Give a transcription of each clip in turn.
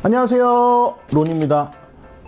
안녕하세요, 론입니다.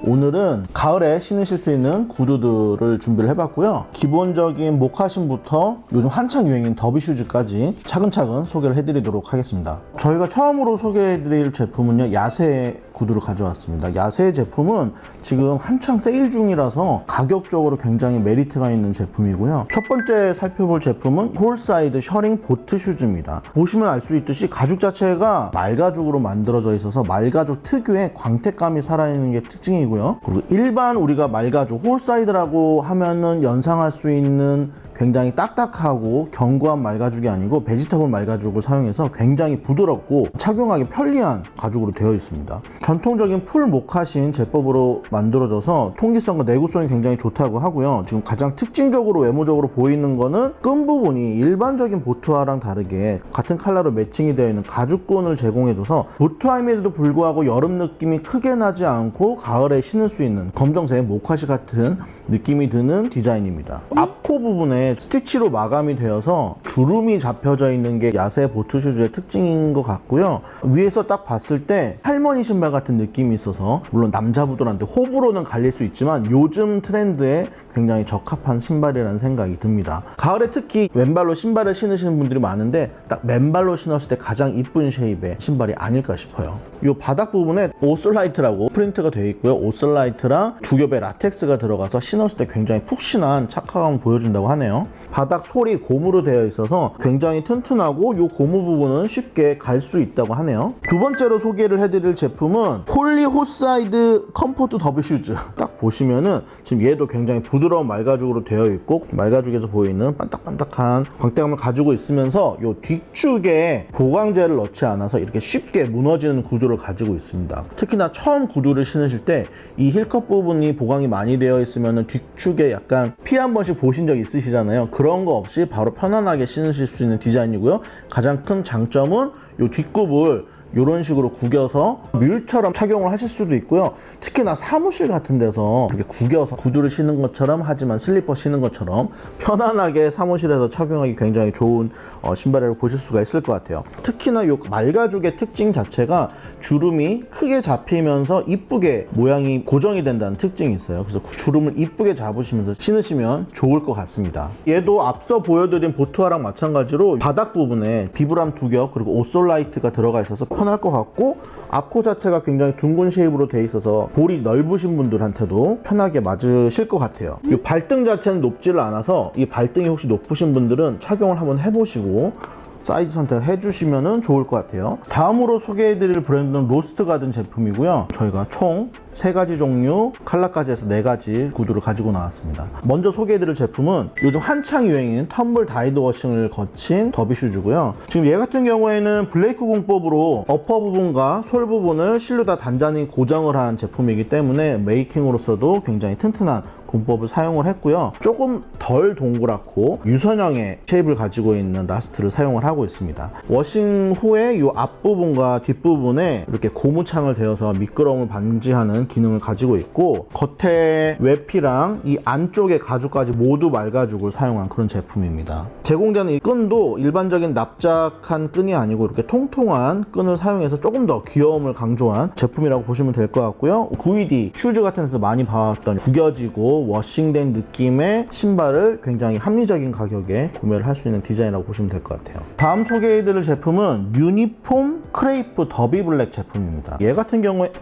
오늘은 가을에 신으실 수 있는 구두들을 준비를 해봤고요. 기본적인 모카신부터 요즘 한창 유행인 더비 슈즈까지 차근차근 소개를 해드리도록 하겠습니다. 저희가 처음으로 소개해드릴 제품은요, 야세 구두를 가져왔습니다. 야세 제품은 지금 한창 세일 중이라서 가격적으로 굉장히 메리트가 있는 제품이고요. 첫 번째 살펴볼 제품은 홀사이드 셔링 보트 슈즈입니다. 보시면 알 수 있듯이 가죽 자체가 말가죽으로 만들어져 있어서 말가죽 특유의 광택감이 살아있는 게 특징이고요. 그리고 일반 우리가 말가죽 홀사이드라고 하면은 연상할 수 있는 굉장히 딱딱하고 견고한 말가죽이 아니고 베지터블 말가죽을 사용해서 굉장히 부드럽고 착용하기 편리한 가죽으로 되어 있습니다. 전통적인 풀 모카신 제법으로 만들어져서 통기성과 내구성이 굉장히 좋다고 하고요. 지금 가장 특징적으로 외모적으로 보이는 거는 끈 부분이 일반적인 보트화랑 다르게 같은 컬러로 매칭이 되어 있는 가죽끈을 제공해줘서 보트화임에도 불구하고 여름 느낌이 크게 나지 않고 가을에 신을 수 있는 검정색 모카시 같은 느낌이 드는 디자인입니다. 앞코 부분에 스티치로 마감이 되어서 주름이 잡혀져 있는 게 야세 보트 슈즈의 특징인 것 같고요. 위에서 딱 봤을 때 할머니 신발 같은 느낌이 있어서 물론 남자분들한테 호불호는 갈릴 수 있지만 요즘 트렌드에 굉장히 적합한 신발이라는 생각이 듭니다. 가을에 특히 왼발로 신발을 신으시는 분들이 많은데 딱 맨발로 신었을 때 가장 이쁜 쉐입의 신발이 아닐까 싶어요. 이 바닥 부분에 오슬라이트라고 프린트가 되어 있고요. 오슬라이트랑 두 겹의 라텍스가 들어가서 신었을 때 굉장히 푹신한 착화감을 보여준다고 하네요. 바닥 솔이 고무로 되어 있어서 굉장히 튼튼하고 이 고무 부분은 쉽게 갈 수 있다고 하네요. 두 번째로 소개를 해드릴 제품은 폴리 홀사이드 컴포트 더비 슈즈. 딱 보시면은 지금 얘도 굉장히 부드러운 말가죽으로 되어 있고 말가죽에서 보이는 반딱반딱한 광택감을 가지고 있으면서 이 뒤축에 보강제를 넣지 않아서 이렇게 쉽게 무너지는 구조를 가지고 있습니다. 특히나 처음 구두를 신으실 때 이 힐컵 부분이 보강이 많이 되어 있으면 뒤축에 약간 피 한 번씩 보신 적 있으시잖아요. 그런 거 없이 바로 편안하게 신으실 수 있는 디자인이고요. 가장 큰 장점은 이 뒷굽을 이런 식으로 구겨서 뮬처럼 착용을 하실 수도 있고요. 특히나 사무실 같은 데서 이렇게 구겨서 구두를 신는 것처럼 하지만 슬리퍼 신는 것처럼 편안하게 사무실에서 착용하기 굉장히 좋은 신발이라고 보실 수가 있을 것 같아요. 특히나 이 말가죽의 특징 자체가 주름이 크게 잡히면서 이쁘게 모양이 고정이 된다는 특징이 있어요. 그래서 주름을 이쁘게 잡으시면서 신으시면 좋을 것 같습니다. 얘도 앞서 보여드린 보트화랑 마찬가지로 바닥 부분에 비브람 두 겹 그리고 오솔라이트가 들어가 있어서 편할 것 같고 앞코 자체가 굉장히 둥근 쉐입으로 되어 있어서 볼이 넓으신 분들한테도 편하게 맞으실 것 같아요. 이 발등 자체는 높지를 않아서 이 발등이 혹시 높으신 분들은 착용을 한번 해보시고 사이즈 선택을 해주시면 좋을 것 같아요. 다음으로 소개해드릴 브랜드는 로스트 가든 제품이고요. 저희가 총 3가지 종류, 컬러까지 해서 4가지 구두를 가지고 나왔습니다. 먼저 소개해드릴 제품은 요즘 한창 유행인 텀블 다이드 워싱을 거친 더비 슈즈고요. 지금 얘 같은 경우에는 블레이크 공법으로 어퍼 부분과 솔 부분을 실로 다 단단히 고정을 한 제품이기 때문에 메이킹으로서도 굉장히 튼튼한 공법을 사용을 했고요. 조금 덜 동그랗고 유선형의 쉐입을 가지고 있는 라스트를 사용을 하고 있습니다. 워싱 후에 이 앞부분과 뒷부분에 이렇게 고무창을 대어서 미끄러움을 방지하는 기능을 가지고 있고 겉에 외피랑 이 안쪽의 가죽까지 모두 말가죽을 사용한 그런 제품입니다. 제공되는 이 끈도 일반적인 납작한 끈이 아니고 이렇게 통통한 끈을 사용해서 조금 더 귀여움을 강조한 제품이라고 보시면 될 것 같고요. VD 슈즈 같은 데서 많이 봐왔던 구겨지고 워싱된 느낌의 신발을 굉장히 합리적인 가격에 구매를 할 수 있는 디자인이라고 보시면 될 것 같아요. 다음 소개해드릴 제품은 유니폼 크레이프 더비 블랙 제품입니다. 얘 같은 경우에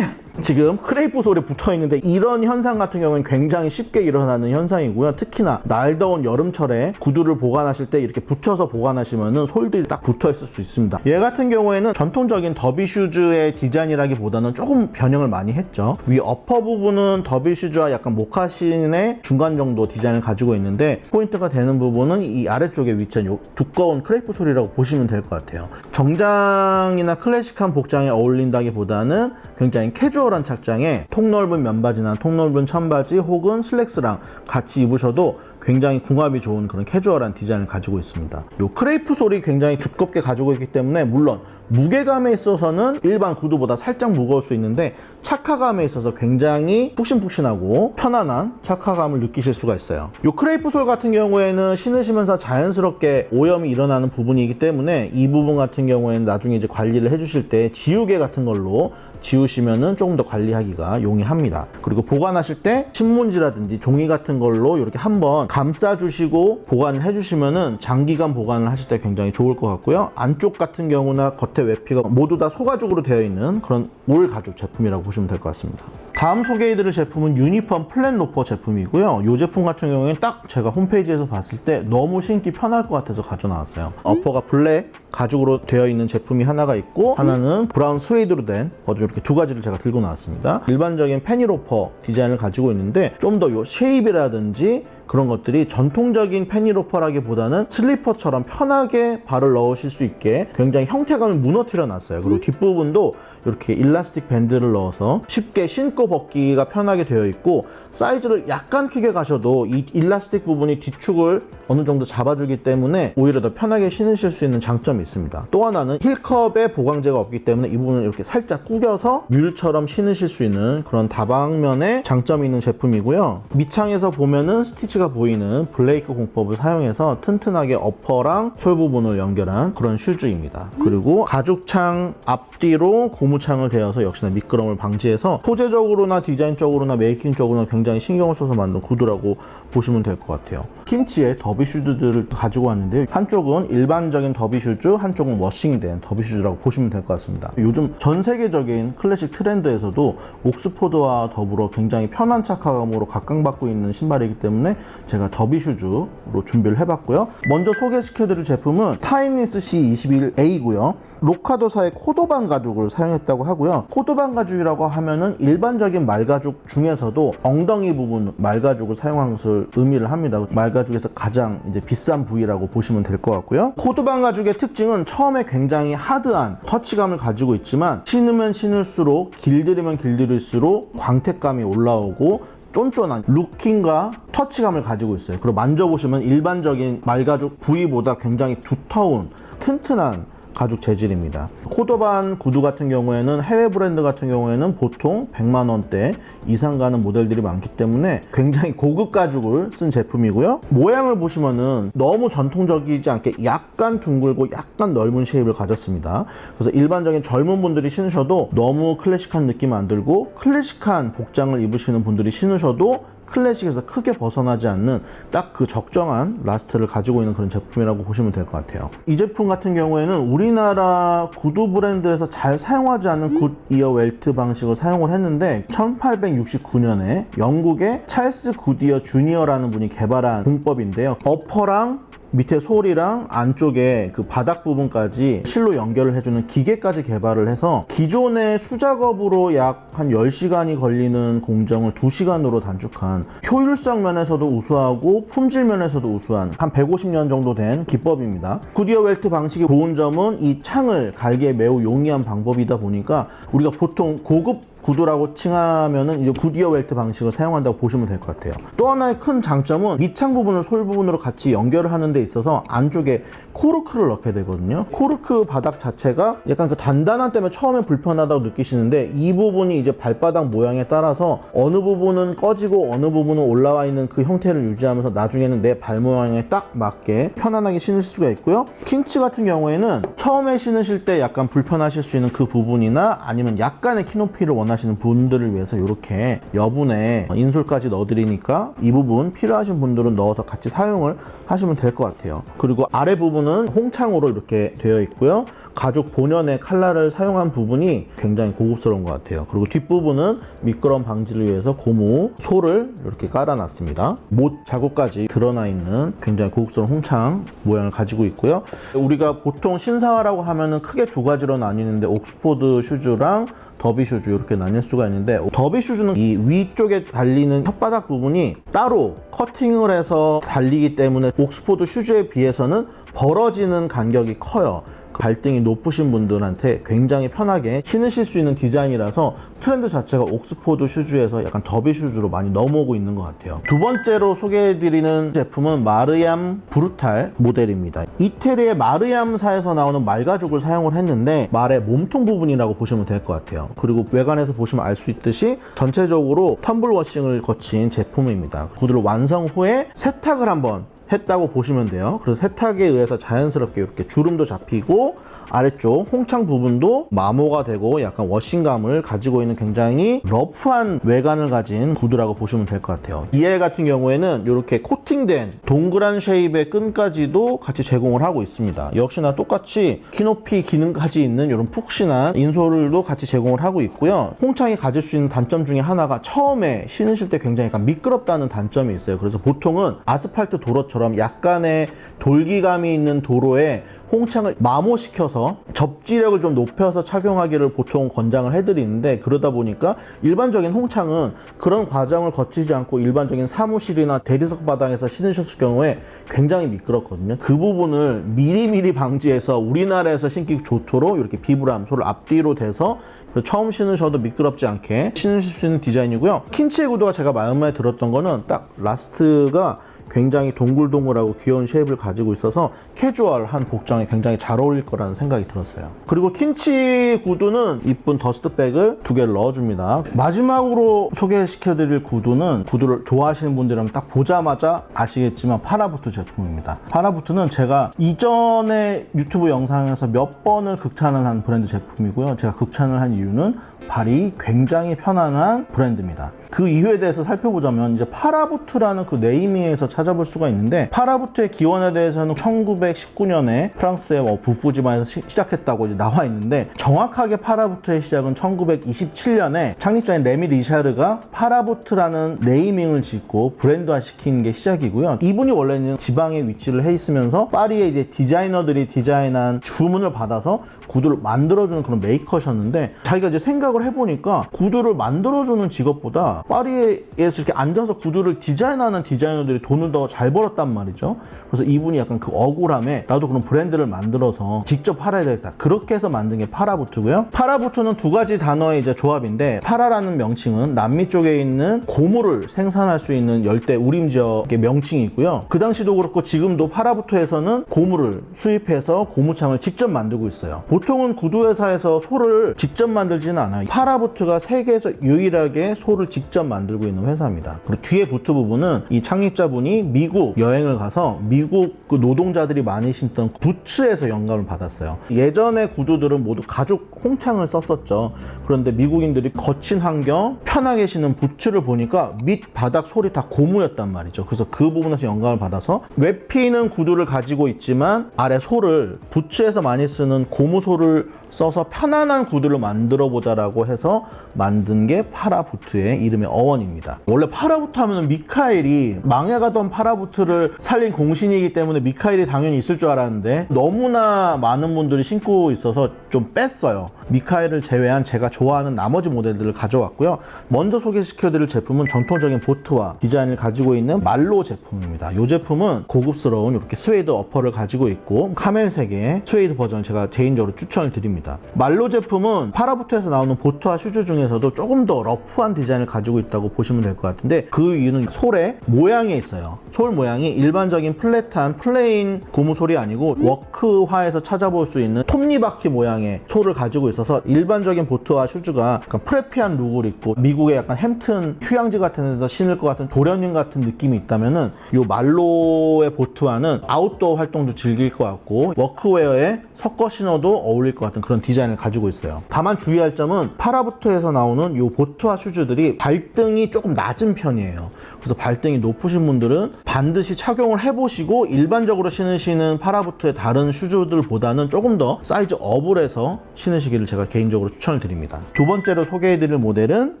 지금 크레이프 솔에 붙어있는데 이런 현상 같은 경우는 굉장히 쉽게 일어나는 현상이고요. 특히나 날 더운 여름철에 구두를 보관하실 때 이렇게 붙여서 보관하시면 솔들이 딱 붙어있을 수 있습니다. 얘 같은 경우에는 전통적인 더비 슈즈의 디자인이라기보다는 조금 변형을 많이 했죠. 위 어퍼 부분은 더비 슈즈와 약간 모카신의 중간 정도 디자인을 가지고 있는데 포인트가 되는 부분은 이 아래쪽에 위치한 요 두꺼운 크레이프 솔이라고 보시면 될 것 같아요. 정장이나 클래식한 복장에 어울린다기보다는 굉장히 캐주얼한 착장에 통넓은 면바지나 통넓은 천바지 혹은 슬랙스랑 같이 입으셔도 굉장히 궁합이 좋은 그런 캐주얼한 디자인을 가지고 있습니다. 이 크레이프 솔이 굉장히 두껍게 가지고 있기 때문에 물론 무게감에 있어서는 일반 구두보다 살짝 무거울 수 있는데 착화감에 있어서 굉장히 푹신푹신하고 편안한 착화감을 느끼실 수가 있어요. 이 크레이프 솔 같은 경우에는 신으시면서 자연스럽게 오염이 일어나는 부분이기 때문에 이 부분 같은 경우에는 나중에 이제 관리를 해주실 때 지우개 같은 걸로 지우시면은 조금 더 관리하기가 용이합니다. 그리고 보관하실 때 신문지라든지 종이 같은 걸로 이렇게 한번 감싸주시고 보관을 해주시면은 장기간 보관을 하실 때 굉장히 좋을 것 같고요. 안쪽 같은 경우나 겉에 외피가 모두 다 소가죽으로 되어 있는 그런 올 가죽 제품이라고 보시면 될 것 같습니다. 다음 소개해드릴 제품은 유니폼 플랫 로퍼 제품이고요. 이 제품 같은 경우에는 딱 제가 홈페이지에서 봤을 때 너무 신기 편할 것 같아서 가져나왔어요. 어퍼가 블랙 가죽으로 되어 있는 제품이 하나가 있고 하나는 브라운 스웨이드로 된 버전, 이렇게 두 가지를 제가 들고 나왔습니다. 일반적인 페니 로퍼 디자인을 가지고 있는데 좀 더 이 쉐입이라든지 그런 것들이 전통적인 페니로퍼라기보다는 슬리퍼처럼 편하게 발을 넣으실 수 있게 굉장히 형태감을 무너뜨려 놨어요. 그리고 뒷부분도 이렇게 일라스틱 밴드를 넣어서 쉽게 신고 벗기가 편하게 되어 있고 사이즈를 약간 크게 가셔도 이 일라스틱 부분이 뒤축을 어느 정도 잡아주기 때문에 오히려 더 편하게 신으실 수 있는 장점이 있습니다. 또 하나는 힐컵에 보강제가 없기 때문에 이 부분을 이렇게 살짝 구겨서 뮬처럼 신으실 수 있는 그런 다방면의 장점이 있는 제품이고요. 밑창에서 보면은 스티치가 보이는 블레이크 공법을 사용해서 튼튼하게 어퍼랑 솔 부분을 연결한 그런 슈즈입니다. 그리고 가죽창 앞뒤로 고무창을 대어서 역시나 미끄럼을 방지해서 소재적으로나 디자인적으로나 메이킹적으로나 굉장히 신경을 써서 만든 구두라고 보시면 될 것 같아요. 킴치의 더비 슈즈들을 가지고 왔는데요. 한쪽은 일반적인 더비 슈즈, 한쪽은 워싱된 더비 슈즈라고 보시면 될 것 같습니다. 요즘 전 세계적인 클래식 트렌드에서도 옥스포드와 더불어 굉장히 편한 착화감으로 각광받고 있는 신발이기 때문에 제가 더비 슈즈로 준비를 해봤고요. 먼저 소개시켜드릴 제품은 타임리스 C21A고요. 로카도사의 코도반 가죽을 사용했다고 하고요. 코도반 가죽이라고 하면은 일반적인 말가죽 중에서도 엉덩이 부분 말가죽을 사용한 것을 의미를 합니다. 말가죽에서 가장 이제 비싼 부위라고 보시면 될 것 같고요. 코도반 가죽의 특징은 처음에 굉장히 하드한 터치감을 가지고 있지만 신으면 신을수록 길들이면 길들일수록 광택감이 올라오고 쫀쫀한 룩킹과 터치감을 가지고 있어요. 그리고 만져보시면 일반적인 말가죽 부위보다 굉장히 두터운 튼튼한 가죽 재질입니다. 코도반 구두 같은 경우에는 해외 브랜드 같은 경우에는 보통 100만 원대 이상 가는 모델들이 많기 때문에 굉장히 고급 가죽을 쓴 제품이고요. 모양을 보시면은 너무 전통적이지 않게 약간 둥글고 약간 넓은 쉐입을 가졌습니다. 그래서 일반적인 젊은 분들이 신으셔도 너무 클래식한 느낌 안 들고 클래식한 복장을 입으시는 분들이 신으셔도 클래식에서 크게 벗어나지 않는 딱 그 적정한 라스트를 가지고 있는 그런 제품이라고 보시면 될 것 같아요. 이 제품 같은 경우에는 우리나라 구두 브랜드에서 잘 사용하지 않는 굿이어 웰트 방식을 사용을 했는데 1869년에 영국의 찰스 굿이어 주니어라는 분이 개발한 공법인데요. 어퍼랑 밑에 솔이랑 안쪽에 그 바닥 부분까지 실로 연결을 해주는 기계까지 개발을 해서 기존의 수작업으로 약 한 10시간이 걸리는 공정을 2시간으로 단축한 효율성 면에서도 우수하고 품질 면에서도 우수한 한 150년 정도 된 기법입니다. 굿이어 웰트 방식이 좋은 점은 이 창을 갈기에 매우 용이한 방법이다 보니까 우리가 보통 고급 구두라고 칭하면은 이제 굿이어 웰트 방식을 사용한다고 보시면 될 것 같아요. 또 하나의 큰 장점은 밑창 부분을 솔 부분으로 같이 연결을 하는 데 있어서 안쪽에 코르크를 넣게 되거든요. 코르크 바닥 자체가 약간 그 단단한 때문에 처음에 불편하다고 느끼시는데 이 부분이 이제 발바닥 모양에 따라서 어느 부분은 꺼지고 어느 부분은 올라와 있는 그 형태를 유지하면서 나중에는 내 발 모양에 딱 맞게 편안하게 신을 수가 있고요. 킨치 같은 경우에는 처음에 신으실 때 약간 불편하실 수 있는 그 부분이나 아니면 약간의 키높이를 원하시는 분들을 위해서 이렇게 여분의 인솔까지 넣어드리니까 이 부분 필요하신 분들은 넣어서 같이 사용을 하시면 될 것 같아요. 그리고 아래 부분은 홍창으로 이렇게 되어 있고요. 가죽 본연의 칼라를 사용한 부분이 굉장히 고급스러운 것 같아요. 그리고 뒷부분은 미끄럼 방지를 위해서 고무 솔을 이렇게 깔아놨습니다. 못 자국까지 드러나 있는 굉장히 고급스러운 홍창 모양을 가지고 있고요. 우리가 보통 신사화라고 하면은 크게 두 가지로 나뉘는데 옥스포드 슈즈랑 더비 슈즈 이렇게 나뉠 수가 있는데 더비 슈즈는 이 위쪽에 달리는 혓바닥 부분이 따로 커팅을 해서 달리기 때문에 옥스포드 슈즈에 비해서는 벌어지는 간격이 커요. 발등이 높으신 분들한테 굉장히 편하게 신으실 수 있는 디자인이라서 트렌드 자체가 옥스포드 슈즈에서 약간 더비 슈즈로 많이 넘어오고 있는 것 같아요. 두 번째로 소개해드리는 제품은 마르얌 브루탈 모델입니다. 이태리의 마르얌사에서 나오는 말가죽을 사용을 했는데 말의 몸통 부분이라고 보시면 될 것 같아요. 그리고 외관에서 보시면 알 수 있듯이 전체적으로 텀블 워싱을 거친 제품입니다. 구두를 완성 후에 세탁을 한번 했다고 보시면 돼요. 그래서 세탁에 의해서 자연스럽게 이렇게 주름도 잡히고 아래쪽 홍창 부분도 마모가 되고 약간 워싱감을 가지고 있는 굉장히 러프한 외관을 가진 구두라고 보시면 될 것 같아요. 이애 같은 경우에는 이렇게 코팅된 동그란 쉐입의 끈까지도 같이 제공을 하고 있습니다. 역시나 똑같이 키높이 기능까지 있는 이런 푹신한 인솔도 같이 제공을 하고 있고요. 홍창이 가질 수 있는 단점 중에 하나가 처음에 신으실 때 굉장히 약간 미끄럽다는 단점이 있어요. 그래서 보통은 아스팔트 도로처럼 약간의 돌기감이 있는 도로에 홍창을 마모시켜서 접지력을 좀 높여서 착용하기를 보통 권장을 해드리는데, 그러다 보니까 일반적인 홍창은 그런 과정을 거치지 않고 일반적인 사무실이나 대리석 바닥에서 신으셨을 경우에 굉장히 미끄럽거든요. 그 부분을 미리미리 방지해서 우리나라에서 신기 좋도록 이렇게 비브람 솔을 앞뒤로 대서 처음 신으셔도 미끄럽지 않게 신으실 수 있는 디자인이고요. 킨치의 구두가 제가 마음에 들었던 거는 딱 라스트가 굉장히 동글동글하고 귀여운 쉐입을 가지고 있어서 캐주얼한 복장에 굉장히 잘 어울릴 거라는 생각이 들었어요. 그리고 킨치 구두는 이쁜 더스트백을 2개를 넣어줍니다. 마지막으로 소개시켜드릴 구두는, 구두를 좋아하시는 분들이라면 딱 보자마자 아시겠지만 파라부트 제품입니다. 파라부트는 제가 이전에 유튜브 영상에서 몇 번을 극찬을 한 브랜드 제품이고요. 제가 극찬을 한 이유는 발이 굉장히 편안한 브랜드입니다. 그 이유에 대해서 살펴보자면 이제 파라부트라는 그 네이밍에서 찾아볼 수가 있는데, 파라부트의 기원에 대해서는 1919년에 프랑스의 북부 지방에서 시작했다고 이제 나와 있는데, 정확하게 파라부트의 시작은 1927년에 창립자인 레미 리샤르가 파라부트라는 네이밍을 짓고 브랜드화 시킨 게 시작이고요. 이분이 원래는 지방에 위치를 해 있으면서 파리의 이제 디자이너들이 디자인한 주문을 받아서 구두를 만들어주는 그런 메이커셨는데, 자기가 이제 생각을 해보니까 구두를 만들어주는 직업보다 파리에서 이렇게 앉아서 구두를 디자인하는 디자이너들이 돈을 더 잘 벌었단 말이죠. 그래서 이분이 약간 그 억울함에 나도 그런 브랜드를 만들어서 직접 팔아야 되겠다, 그렇게 해서 만든 게 파라부트고요. 파라부트는 두 가지 단어의 이제 조합인데, 파라라는 명칭은 남미 쪽에 있는 고무를 생산할 수 있는 열대 우림 지역의 명칭이고요. 그 당시도 그렇고 지금도 파라부트에서는 고무를 수입해서 고무창을 직접 만들고 있어요. 보통은 구두 회사에서 솔을 직접 만들지는 않아요. 파라부트가 세계에서 유일하게 솔을 직접 만들고 있는 회사입니다. 그리고 뒤에 부트 부분은 이 창립자분이 미국 여행을 가서 미국 그 노동자들이 많이 신던 부츠에서 영감을 받았어요. 예전의 구두들은 모두 가죽 홍창을 썼었죠. 그런데 미국인들이 거친 환경, 편하게 신는 부츠를 보니까 밑 바닥 솔이 다 고무였단 말이죠. 그래서 그 부분에서 영감을 받아서 웹피는 구두를 가지고 있지만 아래 솔을 부츠에서 많이 쓰는 고무 솔을 써서 편안한 구두를 만들어 보자라고 해서 만든 게 파라부트의 이름의 어원입니다. 원래 파라부트 하면 미카엘이, 망해가던 파라부트를 살린 공신이기 때문에 미카엘이 당연히 있을 줄 알았는데 너무나 많은 분들이 신고 있어서 좀 뺐어요. 미카엘을 제외한 제가 좋아하는 나머지 모델들을 가져왔고요. 먼저 소개시켜드릴 제품은 전통적인 보트와 디자인을 가지고 있는 말로 제품입니다. 이 제품은 고급스러운 이렇게 스웨이드 어퍼를 가지고 있고 카멜색의 스웨이드 버전을 제가 개인적으로 추천을 드립니다. 말로 제품은 파라부트에서 나오는 보트와 슈즈 중에서도 조금 더 러프한 디자인을 가지고 있다고 보시면 될 것 같은데, 그 이유는 솔의 모양에 있어요. 솔 모양이 일반적인 플랫한 플레인 고무 솔이 아니고 워크화에서 찾아볼 수 있는 톱니바퀴 모양의 솔을 가지고 있어서 일반적인 보트와 슈즈가 약간 프레피한 룩을 입고 미국의 약간 햄튼 휴양지 같은 데서 신을 것 같은 도련님 같은 느낌이 있다면은 이 말로의 보트와는 아웃도어 활동도 즐길 것 같고 워크웨어에 섞어 신어도 어울릴 것 같은 그런 디자인을 가지고 있어요. 다만 주의할 점은 파라부트에서 나오는 이 보트와 슈즈들이 발등이 조금 낮은 편이에요. 그래서 발등이 높으신 분들은 반드시 착용을 해보시고 일반적으로 신으시는 파라부트의 다른 슈즈들보다는 조금 더 사이즈 업을 해서 신으시기를 제가 개인적으로 추천을 드립니다. 두 번째로 소개해드릴 모델은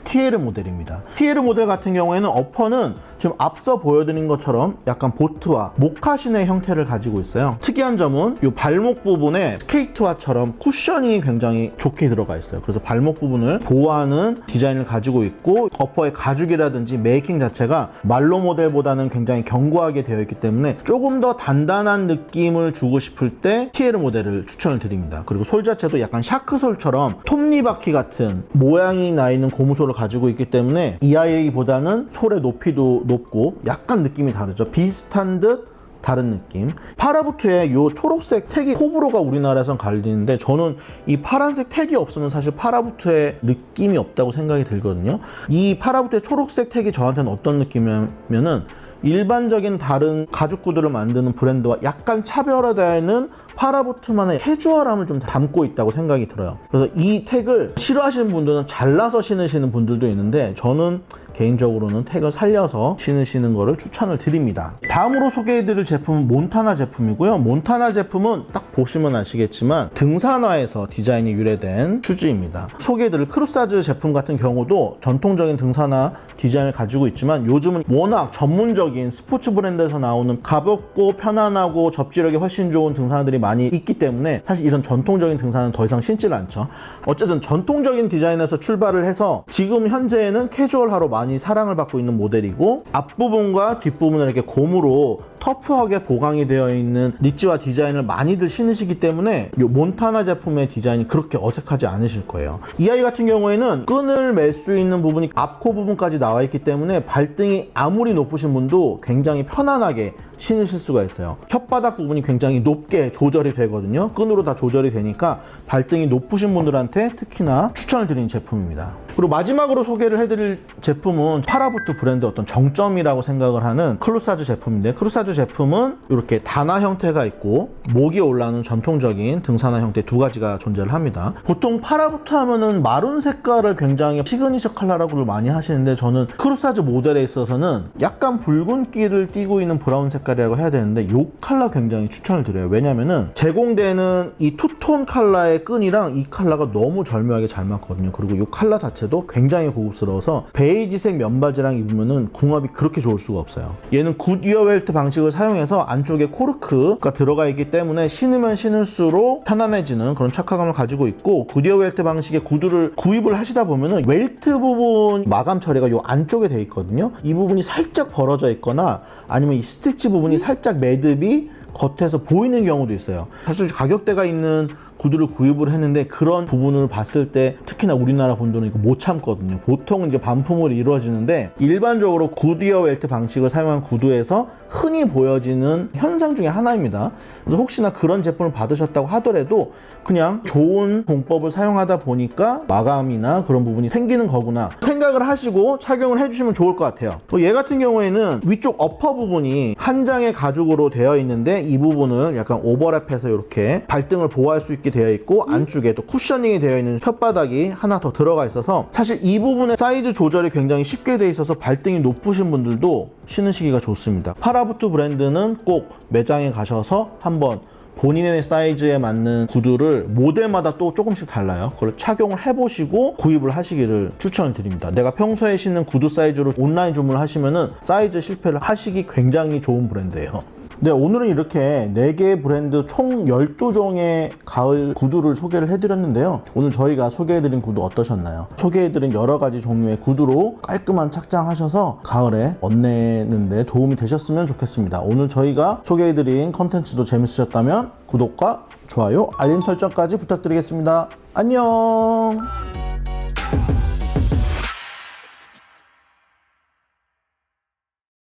티에르 모델입니다. 티에르 모델 같은 경우에는 어퍼는 지금 앞서 보여드린 것처럼 약간 보트와 모카신의 형태를 가지고 있어요. 특이한 점은 이 발목 부분에 스케이트화처럼 쿠셔닝이 굉장히 좋게 들어가 있어요. 그래서 발목 부분을 보호하는 디자인을 가지고 있고 어퍼의 가죽이라든지 메이킹 자체가 말로 모델보다는 굉장히 견고하게 되어 있기 때문에 조금 더 단단한 느낌을 주고 싶을 때 TL 모델을 추천을 드립니다. 그리고 솔 자체도 약간 샤크솔처럼 톱니바퀴 같은 모양이 나 있는 고무솔을 가지고 있기 때문에 이 아이보다는 솔의 높이도 높고 약간 느낌이 다르죠. 비슷한 듯 다른 느낌. 파라부트에 이 초록색 택이 호불호가 우리나라에선 갈리는데 저는 이 파란색 택이 없으면 사실 파라부트의 느낌이 없다고 생각이 들거든요. 이 파라부트의 초록색 택이 저한테는 어떤 느낌이냐면은 일반적인 다른 가죽 구두를 만드는 브랜드와 약간 차별화되어 있는 파라부트만의 캐주얼함을 좀 담고 있다고 생각이 들어요. 그래서 이 택을 싫어하시는 분들은 잘라서 신으시는 분들도 있는데 저는 개인적으로는 택을 살려서 신으시는 것을 추천을 드립니다. 다음으로 소개해드릴 제품은 몬타나 제품이고요. 몬타나 제품은 딱 보시면 아시겠지만 등산화에서 디자인이 유래된 슈즈입니다. 소개해드릴 크루사즈 제품 같은 경우도 전통적인 등산화 디자인을 가지고 있지만 요즘은 워낙 전문적인 스포츠 브랜드에서 나오는 가볍고 편안하고 접지력이 훨씬 좋은 등산화들이 많이 있기 때문에 사실 이런 전통적인 등산은 더 이상 신지를 않죠. 어쨌든 전통적인 디자인에서 출발을 해서 지금 현재는 캐주얼화로 많이 사랑을 받고 있는 모델이고 앞부분과 뒷부분을 이렇게 고무로 터프하게 보강이 되어 있는 리치와 디자인을 많이들 신으시기 때문에 이 몬타나 제품의 디자인이 그렇게 어색하지 않으실 거예요. 이 아이 같은 경우에는 끈을 멜 수 있는 부분이 앞코 부분까지 나와 있기 때문에 발등이 아무리 높으신 분도 굉장히 편안하게 신으실 수가 있어요. 혓바닥 부분이 굉장히 높게 조절이 되거든요. 끈으로 다 조절이 되니까 발등이 높으신 분들한테 특히나 추천을 드리는 제품입니다. 그리고 마지막으로 소개를 해드릴 제품은 파라부트 브랜드 어떤 정점이라고 생각을 하는 크루사즈 제품인데 크루사즈 제품은 이렇게 단화 형태가 있고 목이 올라오는 전통적인 등산화 형태 두 가지가 존재를 합니다. 보통 파라부트 하면은 마룬 색깔을 굉장히 시그니처 컬러라고 많이 하시는데 저는 크루사즈 모델에 있어서는 약간 붉은기를 띠고 있는 브라운 색깔이라고 해야 되는데 이 컬러 굉장히 추천을 드려요. 왜냐면은 제공되는 이 투톤 컬러의 끈이랑 이 컬러가 너무 절묘하게 잘 맞거든요. 그리고 이 컬러 자체도 굉장히 고급스러워서 베이지색 면바지랑 입으면은 궁합이 그렇게 좋을 수가 없어요. 얘는 굿 이어 웰트 방식을 사용해서 안쪽에 코르크가 들어가 있기 때문에 신으면 신을수록 편안해지는 그런 착화감을 가지고 있고 굿 이어 웰트 방식의 구두를 구입을 하시다 보면은 웰트 부분 마감 처리가 이 안쪽에 돼 있거든요. 이 부분이 살짝 벌어져 있거나 아니면 이 스티치 부분이 살짝 매듭이 겉에서 보이는 경우도 있어요. 사실 가격대가 있는 구두를 구입을 했는데 그런 부분을 봤을 때 특히나 우리나라 분들은 이거 못 참거든요. 보통 이제 반품으로 이루어지는데 일반적으로 굿이어 웰트 방식을 사용한 구두에서 흔히 보여지는 현상 중에 하나입니다. 그래서 혹시나 그런 제품을 받으셨다고 하더라도 그냥 좋은 공법을 사용하다 보니까 마감이나 그런 부분이 생기는 거구나 생각을 하시고 착용을 해주시면 좋을 것 같아요. 얘 같은 경우에는 위쪽 어퍼 부분이 한 장의 가죽으로 되어 있는데 이 부분을 약간 오버랩해서 이렇게 발등을 보호할 수 있게 되어 있고 안쪽에 또 쿠셔닝이 되어 있는 혓바닥이 하나 더 들어가 있어서 사실 이 부분의 사이즈 조절이 굉장히 쉽게 되어 있어서 발등이 높으신 분들도 신으시기가 좋습니다. 파라부트 브랜드는 꼭 매장에 가셔서 한번 본인의 사이즈에 맞는 구두를 모델마다 또 조금씩 달라요. 그걸 착용을 해보시고 구입을 하시기를 추천을 드립니다. 내가 평소에 신는 구두 사이즈로 온라인 주문을 하시면은 사이즈 실패를 하시기 굉장히 좋은 브랜드예요. 네, 오늘은 이렇게 4개의 브랜드 총 12종의 가을 구두를 소개를 해드렸는데요. 오늘 저희가 소개해드린 구두 어떠셨나요? 소개해드린 여러 가지 종류의 구두로 깔끔한 착장하셔서 가을에 멋내는 데 도움이 되셨으면 좋겠습니다. 오늘 저희가 소개해드린 컨텐츠도 재밌으셨다면 구독과 좋아요, 알림 설정까지 부탁드리겠습니다. 안녕!